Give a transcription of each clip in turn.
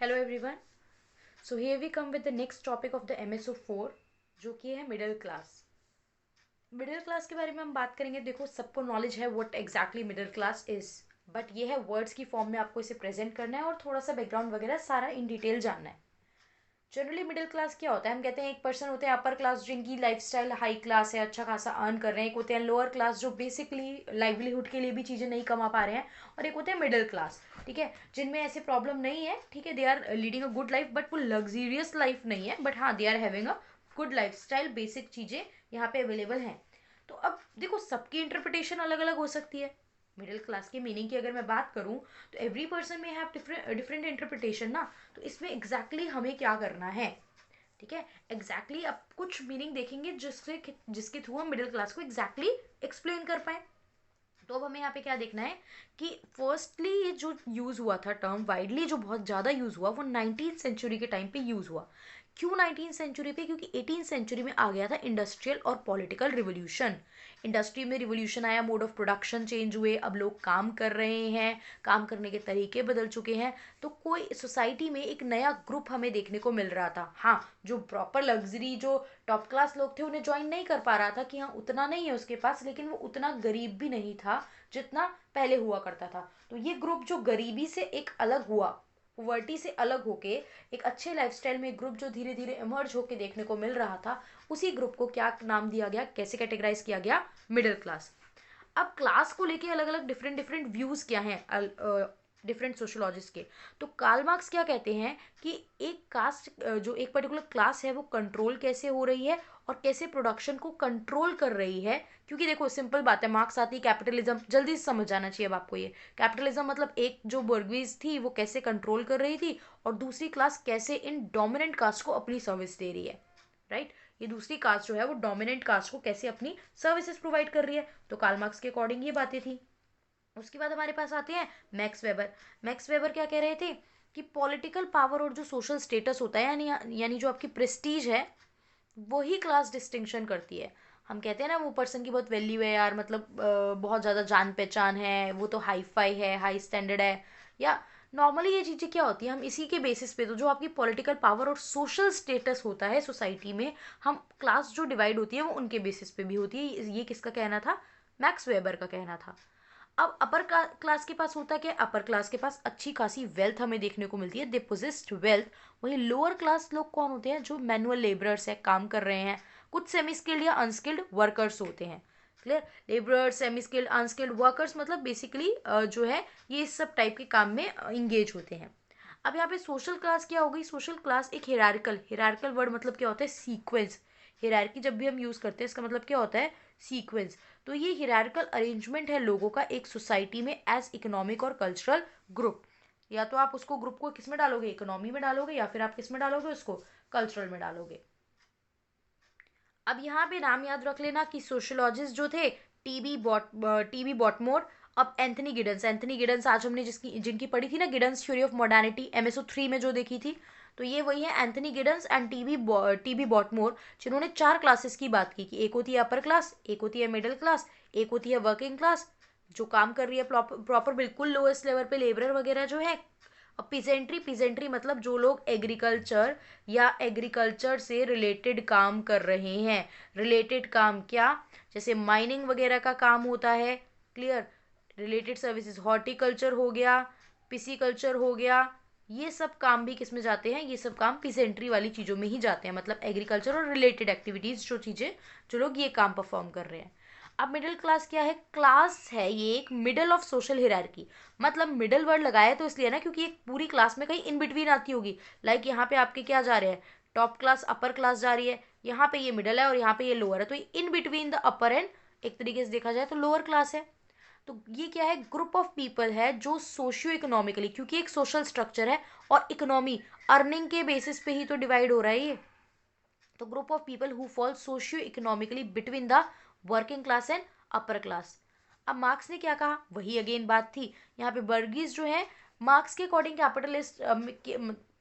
Hello everyone. So here we come with the next topic of the MSO 4 जो कि है middle class. Middle class के बारे में हम बात करेंगे। देखो, सबको नॉलेज है what exactly middle class is, but ये है वर्ड्स की फॉर्म में आपको इसे प्रेजेंट करना है और थोड़ा सा बैकग्राउंड वगैरह सारा इन डिटेल जानना है। जनरली मिडिल क्लास क्या होता है? हम कहते हैं एक पर्सन होते हैं अपर क्लास जिनकी लाइफस्टाइल हाई क्लास है, अच्छा खासा अर्न कर रहे हैं। एक होते हैं लोअर क्लास जो बेसिकली लाइवलीहुड के लिए भी चीज़ें नहीं कमा पा रहे हैं। और एक होते हैं मिडिल क्लास, ठीक है, जिनमें ऐसे प्रॉब्लम नहीं है, ठीक है, they are leading a good life, but वो लग्जीरियस लाइफ नहीं है, बट हाँ they are having a good life style. Basic चीज़ें यहाँ पे अवेलेबल हैं। तो अब देखो, सबकी इंटरप्रिटेशन अलग अलग हो सकती है। मिडिल क्लास की मीनिंग की अगर मैं बात करूं तो एवरी पर्सन में हैव डिफरेंट डिफरेंट इंटरप्रिटेशन ना। तो इसमें एग्जैक्टली exactly हमें क्या करना है, ठीक है, एग्जैक्टली exactly अब कुछ मीनिंग देखेंगे जिसके थ्रू हम मिडिल क्लास को एग्जैक्टली एक्सप्लेन कर पाए। तो अब हमें यहाँ पे क्या देखना है कि फर्स्टली ये जो यूज़ हुआ था टर्म वाइडली, जो बहुत ज़्यादा यूज़ हुआ, वो 19th सेंचुरी के टाइम पे यूज़ हुआ। क्यों 19th सेंचुरी पे? क्योंकि 18th सेंचुरी में आ गया था इंडस्ट्रियल और पॉलिटिकल रिवोल्यूशन। इंडस्ट्री में रिवोल्यूशन आया, मोड ऑफ प्रोडक्शन चेंज हुए, अब लोग काम कर रहे हैं, काम करने के तरीके बदल चुके हैं। तो कोई सोसाइटी में एक नया ग्रुप हमें देखने को मिल रहा था। हाँ, जो प्रॉपर लग्जरी, जो टॉप क्लास लोग थे, उन्हें ज्वाइन नहीं कर पा रहा था कि हाँ उतना नहीं है उसके पास, लेकिन वो उतना गरीब भी नहीं था जितना पहले हुआ करता था। तो ये ग्रुप जो गरीबी से एक अलग हुआ, पॉवर्टी से अलग होके एक अच्छे लाइफस्टाइल में एक ग्रुप जो धीरे धीरे इमर्ज होके देखने को मिल रहा था, उसी ग्रुप को क्या नाम दिया गया, कैसे कैटेगराइज किया गया? Middle class. अब क्लास को लेके अलग अलग डिफरेंट डिफरेंट व्यूज क्या हैं डिफरेंट सोशोलॉजिस्ट के। तो कार्ल मार्क्स क्या कहते हैं कि एक कास्ट, जो एक पर्टिकुलर क्लास है, वो कंट्रोल कैसे हो रही है और कैसे प्रोडक्शन को कंट्रोल कर रही है। क्योंकि देखो, सिंपल बात है, मार्क्स आती है कैपिटलिज्म, जल्दी से समझ जाना चाहिए अब आपको ये। कैपिटलिज्म मतलब एक जो बर्गवीज थी वो कैसे कंट्रोल कर रही थी, और दूसरी क्लास कैसे इन डोमिनेंट कास्ट को अपनी सर्विस दे रही है, राइट। ये दूसरी कास्ट जो है वो डोमिनेंट कास्ट को कैसे अपनी सर्विसेज प्रोवाइड कर रही है। तो कार्ल मार्क्स के अकॉर्डिंग ये बातें थी। उसके बाद हमारे पास आते हैं मैक्स वेबर। मैक्स वेबर क्या कह रहे थे कि पॉलिटिकल पावर और जो सोशल स्टेटस होता है, यानी जो आपकी प्रेस्टीज है, वही क्लास डिस्टिंक्शन करती है। हम कहते हैं ना वो पर्सन की बहुत वैल्यू है यार, मतलब बहुत ज़्यादा जान पहचान है, वो तो हाई फाई है, हाई स्टैंडर्ड है। या नॉर्मली ये चीज़ें क्या होती है, हम इसी के बेसिस पे, तो जो आपकी पॉलिटिकल पावर और सोशल स्टेटस होता है सोसाइटी में, हम क्लास जो डिवाइड होती है वो उनके बेसिस पे भी होती है। ये किसका कहना था? मैक्स वेबर का कहना था। अब अपर क्लास के पास होता क्या? अपर क्लास के पास अच्छी खासी वेल्थ हमें देखने को मिलती है, दे पोजेस्ड वेल्थ। वहीं लोअर क्लास लोग कौन होते हैं? जो मैनुअल लेबरर्स है, काम कर रहे हैं, कुछ सेमी स्किल्ड या अनस्किल्ड वर्कर्स होते हैं। Clear? Labourers, semi skilled, unskilled workers, मतलब बेसिकली जो है ये इस सब टाइप के काम में इंगेज होते हैं। अब यहाँ पे सोशल क्लास क्या हो गई? सोशल क्लास एक हिरार्कल वर्ड मतलब क्या होता है? सीक्वेंस। हिरार्की जब भी हम यूज करते हैं इसका मतलब क्या होता है? सीक्वेंस। तो ये हिरार्कल अरेंजमेंट है लोगों का एक सोसाइटी में एज इकोनॉमिक और कल्चरल ग्रुप। या तो आप उसको ग्रुप को किस में डालोगे? इकोनॉमी में डालोगे, या फिर आप किस में डालोगे उसको? कल्चरल में डालोगे। अब यहाँ पे नाम याद रख लेना कि सोशोलॉजिस्ट जो थे, टीबी बॉटमोर, अब एंथनी गिडन्स आज हमने जिनकी पढ़ी थी ना, Giddens theory of modernity MSO 3 में जो देखी थी, तो ये वही है एंथनी गिडन्स एंड टीबी बॉटमोर, जिन्होंने 4 क्लासेस की बात की कि एक होती है अपर क्लास, एक होती है मिडिल क्लास, एक होती है वर्किंग क्लास जो काम कर रही है प्रॉपर बिल्कुल लोएस्ट लेवल पे, लेबरर वगैरह जो है। अब पिजेंट्री मतलब जो लोग एग्रीकल्चर या एग्रीकल्चर से रिलेटेड काम कर रहे हैं। रिलेटेड काम क्या? जैसे माइनिंग वगैरह का काम होता है। क्लियर? रिलेटेड सर्विसेज, हॉर्टिकल्चर हो गया, पिसीकल्चर हो गया, ये सब काम भी किस में जाते हैं? ये सब काम पिजेंट्री वाली चीज़ों में ही जाते हैं, मतलब एग्रीकल्चर और रिलेटेड एक्टिविटीज़, जो चीज़ें जो लोग ये काम परफॉर्म कर रहे हैं। अब मिडिल क्लास क्या है? क्लास है ये एक मिडल ऑफ सोशल हिरार्की। मतलब मिडल वर्ड लगाया तो इसलिए ना क्योंकि एक पूरी क्लास में कहीं इन बिटवीन आती होगी। लाइक यहाँ पे आपके क्या जा रहे हैं? टॉप क्लास अपर क्लास जा रही है, यहाँ पे ये मिडल है और यहाँ पे ये लोअर है, तो in between the upper and एक तरीके से देखा जाए तो लोअर क्लास है। तो ये क्या है? ग्रुप ऑफ पीपल है जो सोशियो इकोनॉमिकली, क्योंकि एक सोशल स्ट्रक्चर है और इकोनॉमी अर्निंग के बेसिस पे ही तो डिवाइड हो रहा है ये। तो group of people who fall socio economically between the working class and upper class. अब मार्क्स ने क्या कहा? वही अगेन बात थी। यहाँ पे बर्गीज जो है, मार्क्स के अकॉर्डिंग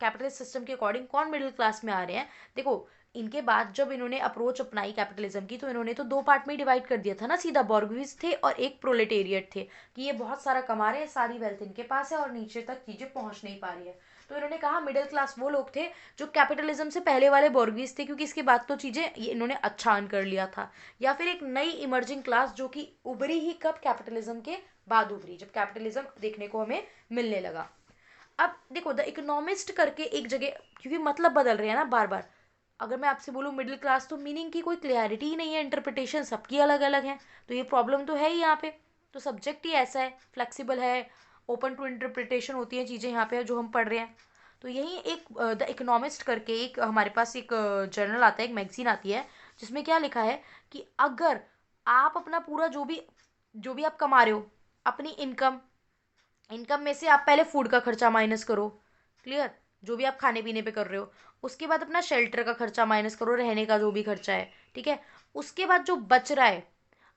कैपिटलिस्ट सिस्टम के अकॉर्डिंग कौन मिडिल क्लास में आ रहे हैं? देखो, इनके बाद जब इन्होंने अप्रोच अपनाई कैपिटलिज्म की, तो इन्होंने तो 2 पार्ट में डिवाइड कर दिया था ना सीधा। बॉर्गवीज थे और एक प्रोलेटेरिएट थे, कि ये बहुत सारा कमा रहे हैं, सारी वेल्थ इनके पास है और नीचे तक चीजें पहुंच नहीं पा रही है। तो इन्होंने कहा मिडिल क्लास वो लोग थे जो कैपिटलिज्म से पहले वाले बोर्गीज थे, क्योंकि इसके बाद तो चीज़ें ये इन्होंने अच्छा अर्न कर लिया था। या फिर एक नई इमर्जिंग क्लास जो कि उभरी ही कब, कैपिटलिज्म के बाद उभरी, जब कैपिटलिज्म देखने को हमें मिलने लगा। अब देखो द इकोनॉमिस्ट करके एक जगह, क्योंकि मतलब बदल रहे हैं ना बार बार, अगर मैं आपसे बोलूँ मिडिल क्लास तो मीनिंग की कोई क्लियरिटी ही नहीं है, इंटरप्रिटेशन सबकी अलग अलग है, तो ये प्रॉब्लम तो है ही यहाँ पे। तो सब्जेक्ट ही ऐसा है, फ्लेक्सिबल है, ओपन टू इंटरप्रिटेशन होती हैं चीज़ें यहाँ पे जो हम पढ़ रहे हैं। तो यही एक द इकोनॉमिस्ट करके एक हमारे पास एक जर्नल आता है, एक मैगजीन आती है, जिसमें क्या लिखा है कि अगर आप अपना पूरा जो भी आप कमा रहे हो, अपनी इनकम इनकम में से आप पहले फूड का खर्चा माइनस करो, क्लियर, जो भी आप खाने पीने पे कर रहे हो, उसके बाद अपना शेल्टर का खर्चा माइनस करो, रहने का जो भी खर्चा है, ठीक है। उसके बाद जो बच रहा है,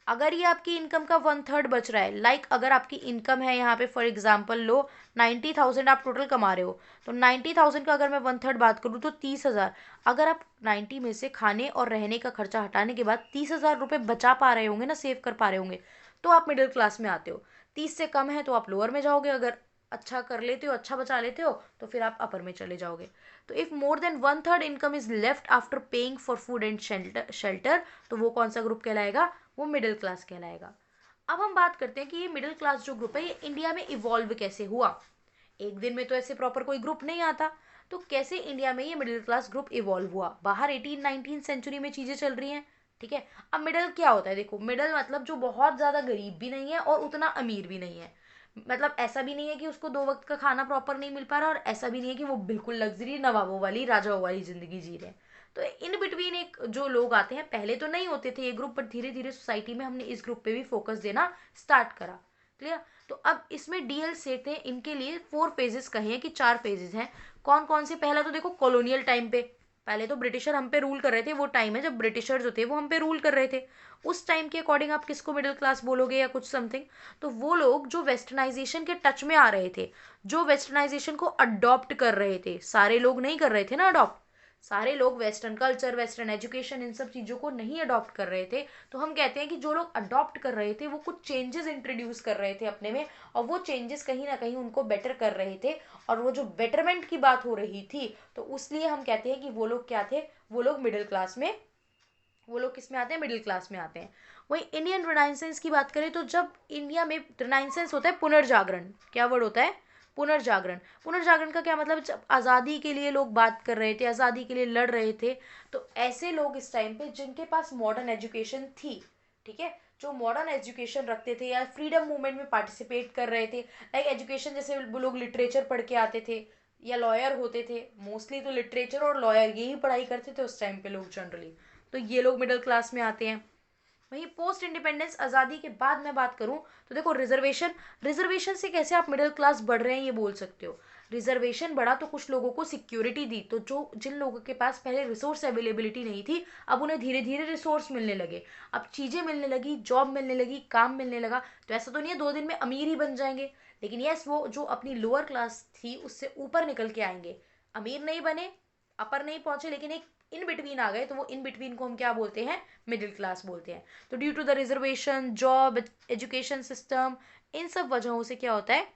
अगर ये आपकी इनकम का 1/3 बच रहा है, लाइक अगर आपकी इनकम है यहाँ पे फॉर एग्जांपल लो 90,000 आप टोटल कमा रहे हो, तो 90,000 का अगर मैं 1/3 बात करूँ तो 30,000, अगर आप 90 में से खाने और रहने का खर्चा हटाने के बाद 30,000 रुपये बचा पा रहे होंगे ना, सेव कर पा रहे होंगे, तो आप मिडिल क्लास में आते हो। 30 से कम है तो आप लोअर में जाओगे, अगर अच्छा कर लेते हो, अच्छा बचा लेते हो, तो फिर आप अपर में चले जाओगे। तो if more than 1/3 income is left after paying for food and shelter, तो वो कौन सा ग्रुप कहलाएगा, वो मिडिल क्लास कहलाएगा। अब हम बात करते हैं कि ये मिडिल क्लास जो ग्रुप है ये इंडिया में इवॉल्व कैसे हुआ। एक दिन में तो ऐसे प्रॉपर कोई ग्रुप नहीं आता, तो कैसे इंडिया में ये मिडिल क्लास ग्रुप इवॉल्व हुआ। बाहर 18-19 सेंचुरी में चीजें चल रही हैं, ठीक है। अब मिडिल क्या होता है, देखो मिडिल मतलब जो बहुत ज्यादा गरीब भी नहीं है और उतना अमीर भी नहीं है, मतलब ऐसा भी नहीं है कि उसको 2 वक्त का खाना प्रॉपर नहीं मिल पा रहा, और ऐसा भी नहीं है कि वो बिल्कुल लग्जरी नवाबों वाली राजाओं वाली जिंदगी जी रहे हैं। तो इन बिटवीन एक जो लोग आते हैं, पहले तो नहीं होते थे ये ग्रुप, पर धीरे धीरे सोसाइटी में हमने इस ग्रुप पे भी फोकस देना स्टार्ट करा, क्लियर। तो अब इसमें डीएल सेट हैं, इनके लिए 4 फेजेस कहे हैं कि 4 फेजेस हैं। कौन कौन से, पहला तो देखो कॉलोनियल टाइम पे, पहले तो ब्रिटिशर हम पे रूल कर रहे थे, वो टाइम है जब ब्रिटिशर जो थे वो हम पे रूल कर रहे थे। उस टाइम के अकॉर्डिंग आप किसको मिडिल क्लास बोलोगे या कुछ समथिंग, तो वो लोग जो वेस्टर्नाइजेशन के टच में आ रहे थे, जो वेस्टर्नाइजेशन को अडॉप्ट कर रहे थे, सारे लोग नहीं कर रहे थे ना अडॉप्ट, सारे लोग वेस्टर्न कल्चर, वेस्टर्न एजुकेशन, इन सब चीज़ों को नहीं अडॉप्ट कर रहे थे। तो हम कहते हैं कि जो लोग अडॉप्ट कर रहे थे वो कुछ चेंजेस इंट्रोड्यूस कर रहे थे अपने में, और वो चेंजेस कहीं ना कहीं उनको बेटर कर रहे थे, और वो जो बेटरमेंट की बात हो रही थी, तो उसलिए हम कहते हैं कि वो लोग क्या थे, वो लोग मिडिल क्लास में, वो लोग किस में आते हैं, मिडिल क्लास में आते हैं। वहीं इंडियन रिनाइंसेंस की बात करें तो जब इंडिया में रिनाइंसेंस होता है पुनर्जागरण, क्या वर्ड होता है, पुनर्जागरण। पुनर्जागरण का क्या मतलब, जब आज़ादी के लिए लोग बात कर रहे थे, आज़ादी के लिए लड़ रहे थे, तो ऐसे लोग इस टाइम पे जिनके पास मॉडर्न एजुकेशन थी, ठीक है, जो मॉडर्न एजुकेशन रखते थे या फ्रीडम मूवमेंट में पार्टिसिपेट कर रहे थे, लाइक एजुकेशन जैसे वो लोग लिटरेचर पढ़ के आते थे या लॉयर होते थे, मोस्टली तो लिटरेचर और लॉयर यही पढ़ाई करते थे उस टाइम पे लोग जनरली, तो ये लोग मिडिल क्लास में आते हैं। वहीं पोस्ट इंडिपेंडेंस आज़ादी के बाद मैं बात करूं तो देखो रिजर्वेशन, रिजर्वेशन से कैसे आप मिडिल क्लास बढ़ रहे हैं ये बोल सकते हो। रिजर्वेशन बढ़ा तो कुछ लोगों को सिक्योरिटी दी, तो जो जिन लोगों के पास पहले रिसोर्स अवेलेबिलिटी नहीं थी, अब उन्हें धीरे धीरे रिसोर्स मिलने लगे, अब चीज़ें मिलने लगी, जॉब मिलने लगी, काम मिलने लगा। तो ऐसा तो नहीं है 2 दिन में अमीर ही बन जाएंगे, लेकिन यस वो जो अपनी लोअर क्लास थी उससे ऊपर निकल के आएंगे, अमीर नहीं बने, अपर नहीं पहुंचे, लेकिन एक इन बिटवीन आ गए, तो वो इन बिटवीन को हम क्या बोलते हैं, मिडिल क्लास बोलते हैं। तो due to the reservation, job, education system, इन सब वजहों से क्या होता है,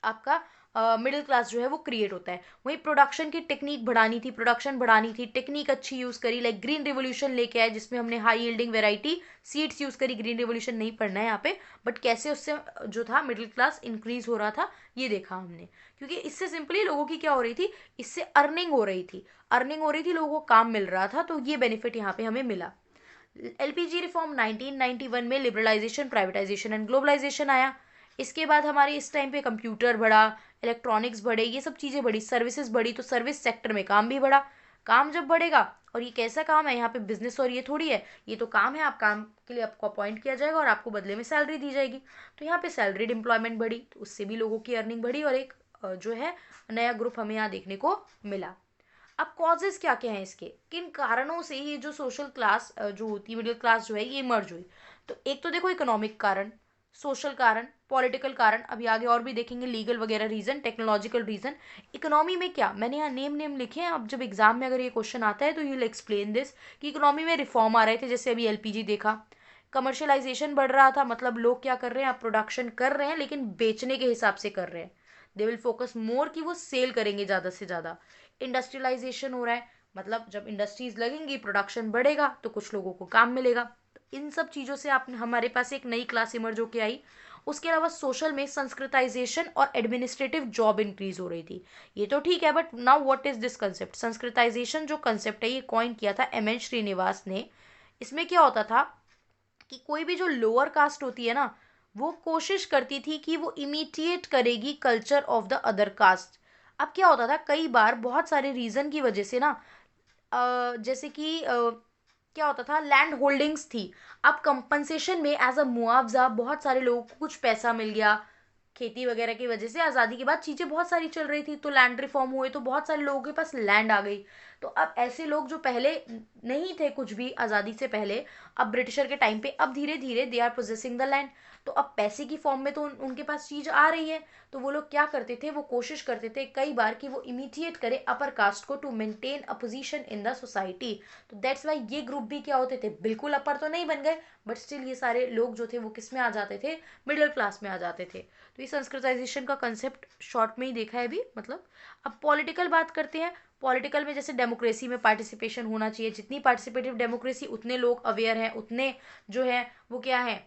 आपका मिडिल क्लास जो है वो क्रिएट होता है। वहीं प्रोडक्शन की टेक्निक बढ़ानी थी, प्रोडक्शन बढ़ानी थी, टेक्निक अच्छी यूज़ करी, लाइक ग्रीन रिवोल्यूशन लेके आए जिसमें हमने high yielding variety seeds use करी। ग्रीन रिवोल्यूशन नहीं पढ़ना है यहाँ पे, बट कैसे उससे जो था मिडिल क्लास इंक्रीज हो रहा था ये देखा हमने, क्योंकि इससे सिंपली लोगों की क्या हो रही थी, इससे अर्निंग हो रही थी, अर्निंग हो रही थी, लोगों को काम मिल रहा था, तो ये बेनिफिट यहाँ पे हमें मिला। एलपीजी रिफॉर्म 1991 में लिबरलाइजेशन, प्राइवेटाइजेशन एंड ग्लोबलाइजेशन आया। इसके बाद हमारे इस टाइम पे कंप्यूटर बढ़ा, इलेक्ट्रॉनिक्स बढ़े, ये सब चीज़ें बढ़ी, सर्विसेज बढ़ी, तो सर्विस सेक्टर में काम भी बढ़ा। काम जब बढ़ेगा, और ये कैसा काम है, यहाँ पे बिजनेस और ये थोड़ी है, ये तो काम है, आप काम के लिए आपको अपॉइंट किया जाएगा और आपको बदले में सैलरी दी जाएगी। तो यहाँ पे सैलरीड एम्प्लॉयमेंट बढ़ी, तो उससे भी लोगों की अर्निंग बढ़ी, और एक जो है नया ग्रुप हमें यहाँ देखने को मिला। अब कॉजेज क्या क्या हैं इसके, किन कारणों से ये जो सोशल क्लास जो होती है, मिडिल क्लास जो है ये इमर्ज हुई। तो एक तो देखो इकोनॉमिक कारण, सोशल कारण, पॉलिटिकल कारण, अभी आगे और भी देखेंगे, लीगल वगैरह रीजन, टेक्नोलॉजिकल रीजन। इकोनॉमी में क्या, मैंने यहाँ नेम नेम लिखे हैं, अब जब एग्जाम में अगर ये क्वेश्चन आता है तो यू विल एक्सप्लेन दिस, कि इकोनॉमी में रिफॉर्म आ रहे थे, जैसे अभी एलपीजी देखा, कमर्शियलाइजेशन बढ़ रहा था, मतलब लोग क्या कर रहे हैं, आप प्रोडक्शन कर रहे हैं लेकिन बेचने के हिसाब से कर रहे हैं, दे विल फोकस मोर कि वो सेल करेंगे ज़्यादा से ज़्यादा। इंडस्ट्रियलाइजेशन हो रहा है, मतलब जब इंडस्ट्रीज लगेंगी प्रोडक्शन बढ़ेगा तो कुछ लोगों को काम मिलेगा। तो इन सब चीज़ों से आप हमारे पास एक नई क्लास इमर्ज होके आई। उसके अलावा सोशल में संस्कृताइजेशन और एडमिनिस्ट्रेटिव जॉब इंक्रीज हो रही थी। ये तो ठीक है, but now what is this concept? Sanskritisation जो कंसेप्ट है ये कॉइन किया था एम एन श्रीनिवास ने। इसमें क्या होता था कि कोई भी जो लोअर कास्ट होती है ना, वो कोशिश करती थी कि वो इमिटिएट करेगी culture of the other caste. अब क्या होता था, कई बार बहुत सारे रीजन की वजह से ना, जैसे कि क्या होता था, लैंड होल्डिंग्स थी। अब कंपनसेशन में एज अ मुआवजा बहुत सारे लोगों को कुछ पैसा मिल गया। खेती वगैरह की वजह से आज़ादी के बाद चीज़ें बहुत सारी चल रही थी, तो लैंड रिफॉर्म हुए तो बहुत सारे लोगों के पास लैंड आ गई। तो अब ऐसे लोग जो पहले नहीं थे कुछ भी आज़ादी से पहले, अब ब्रिटिशर के टाइम पे अब धीरे धीरे they are possessing the land. तो अब पैसे की फॉर्म में तो उनके पास चीज़ आ रही है। तो वो लोग क्या करते थे, वो कोशिश करते थे कई बार कि वो इमिटिएट करे अपर कास्ट को to maintain a position in the society. तो दैट्स वाई ये ग्रुप भी क्या होते थे, बिल्कुल अपर तो नहीं बन गए, बट स्टिल ये सारे लोग जो थे वो किस में आ जाते थे, मिडिल क्लास में आ जाते थे। तो ये संस्कृताइजेशन का कंसेप्ट शॉर्ट में ही देखा है अभी, मतलब। अब पॉलिटिकल बात करते हैं। पॉलिटिकल में जैसे डेमोक्रेसी में पार्टिसिपेशन होना चाहिए, जितनी पार्टिसिपेटिव डेमोक्रेसी उतने लोग अवेयर हैं, उतने जो है वो क्या है,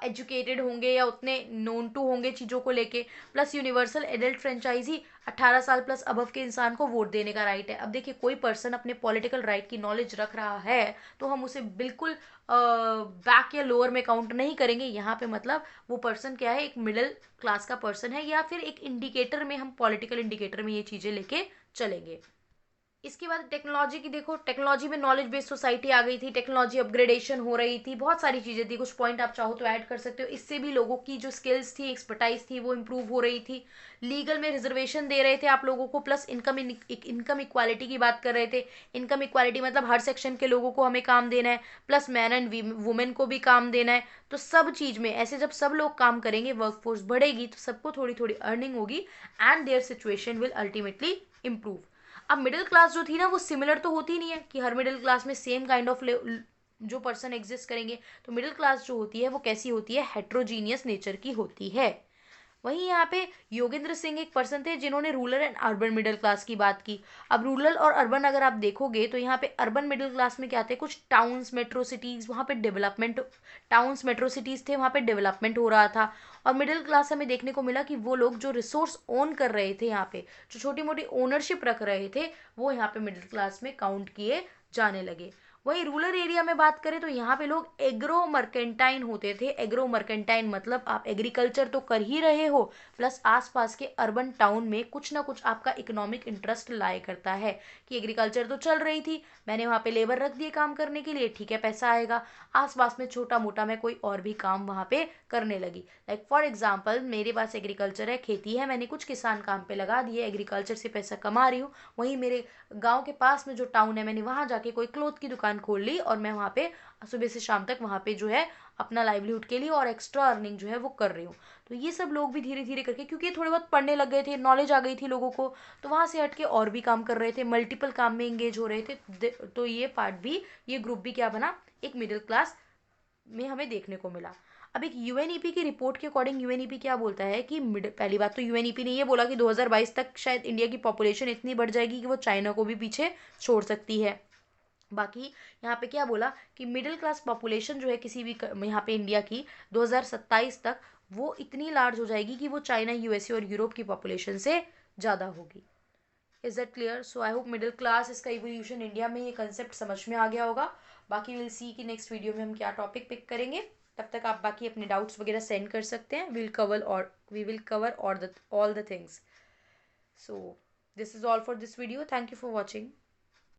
एजुकेटेड होंगे या उतने नोन टू होंगे चीज़ों को लेके। प्लस यूनिवर्सल एडल्ट फ्रेंचाइजी, 18 साल प्लस अबव के इंसान को वोट देने का राइट है। अब देखिए कोई पर्सन अपने पॉलिटिकल राइट की नॉलेज रख रहा है तो हम उसे बिल्कुल बैक या लोअर में काउंट नहीं करेंगे। यहाँ पे मतलब वो पर्सन क्या है, एक मिडिल क्लास का पर्सन है, या फिर एक इंडिकेटर में, हम पॉलिटिकल इंडिकेटर में ये चीज़ें लेके चलेंगे। इसके बाद टेक्नोलॉजी की देखो, टेक्नोलॉजी में नॉलेज बेस्ड सोसाइटी आ गई थी, टेक्नोलॉजी अपग्रेडेशन हो रही थी, बहुत सारी चीज़ें थी। कुछ पॉइंट आप चाहो तो ऐड कर सकते हो। इससे भी लोगों की जो स्किल्स थी, एक्सपर्टाइज थी, वो इंप्रूव हो रही थी। लीगल में रिजर्वेशन दे रहे थे आप लोगों को, प्लस इनकम इक्वालिटी की बात कर रहे थे। इनकम इक्वालिटी मतलब हर सेक्शन के लोगों को हमें काम देना है, प्लस मैन एंड वुमेन को भी काम देना है। तो सब चीज़ में ऐसे जब सब लोग काम करेंगे, वर्कफोर्स बढ़ेगी, तो सबको थोड़ी थोड़ी अर्निंग होगी and there situation will ultimately improve. अब मिडिल क्लास जो थी ना, वो सिमिलर तो होती नहीं है कि हर मिडिल क्लास में सेम काइंड ऑफ जो पर्सन एग्जिस्ट करेंगे। तो मिडिल क्लास जो होती है वो कैसी होती है, हेट्रोजीनियस नेचर की होती है। वहीं यहाँ पे योगेंद्र सिंह एक पर्सन थे जिन्होंने rural and urban middle class की बात की। अब रूरल और अर्बन अगर आप देखोगे तो यहाँ पे अर्बन मिडिल क्लास में क्या थे, कुछ टाउन्स मेट्रो सिटीज, वहाँ पे डेवलपमेंट, टाउन्स मेट्रो सिटीज थे, वहाँ पे डेवलपमेंट हो रहा था। और मिडिल क्लास हमें देखने को मिला कि वो लोग जो रिसोर्स ओन कर रहे थे, यहाँ पे जो छोटी मोटी ओनरशिप रख रहे थे, वो यहाँ पे मिडिल क्लास में काउंट किए जाने लगे। वहीं रूरल एरिया में बात करें तो यहाँ पे लोग एग्रो मर्केंटाइन होते थे। एग्रो मर्केंटाइन मतलब आप एग्रीकल्चर तो कर ही रहे हो, प्लस आसपास के अर्बन टाउन में कुछ ना कुछ आपका इकोनॉमिक इंटरेस्ट लाए करता है कि एग्रीकल्चर तो चल रही थी, मैंने वहाँ पे लेबर रख दिए काम करने के लिए, ठीक है पैसा आएगा। आसपास में छोटा मोटा मैं कोई और भी काम वहाँ पे करने लगी। लाइक फॉर एग्जाम्पल मेरे पास एग्रीकल्चर है, खेती है, मैंने कुछ किसान काम पे लगा दिए, एग्रीकल्चर से पैसा कमा रही हूँ। वहीं मेरे गांव के पास में जो टाउन है, मैंने वहां जाके कोई क्लोथ की दुकान खोल ली और मैं वहां पे सुबह से शाम तक वहां पे जो है अपना लाइवलीहुड के लिए और एक्स्ट्रा अर्निंग जो है वो कर रही हूँ। तो ये सब लोग भी धीरे धीरे करके, क्योंकि थोड़े बहुत पढ़ने लग गए थे, नॉलेज आ गई थी लोगों को, तो वहां से हट के और भी काम कर रहे थे, मल्टीपल काम में एंगेज हो रहे थे। तो ये पार्ट भी, ये ग्रुप भी क्या बना, एक मिडिल क्लास में हमें देखने को मिला। अब एक यूएनईपी की रिपोर्ट के अकॉर्डिंग यूएनईपी क्या बोलता है कि पहली बात तो यूएनईपी ने ये बोला कि 2022 तक शायद इंडिया की पॉपुलेशन इतनी बढ़ जाएगी कि वो चाइना को भी पीछे छोड़ सकती है। बाकी यहाँ पे क्या बोला कि मिडिल क्लास पॉपुलेशन जो है किसी भी यहाँ पे इंडिया की 2027 तक वो इतनी लार्ज हो जाएगी कि वो चाइना, यूएसए और यूरोप की पॉपुलेशन से ज़्यादा होगी। Is that clear? So I hope middle class, इसका इवोल्यूशन इंडिया में, ये कंसेप्ट समझ में आ गया होगा। बाकी विल सी कि नेक्स्ट वीडियो में हम क्या टॉपिक पिक करेंगे। तब तक आप बाकी अपने डाउट्स वगैरह सेंड कर सकते हैं। We will cover all the things. So this is all for this video. Thank you for watching.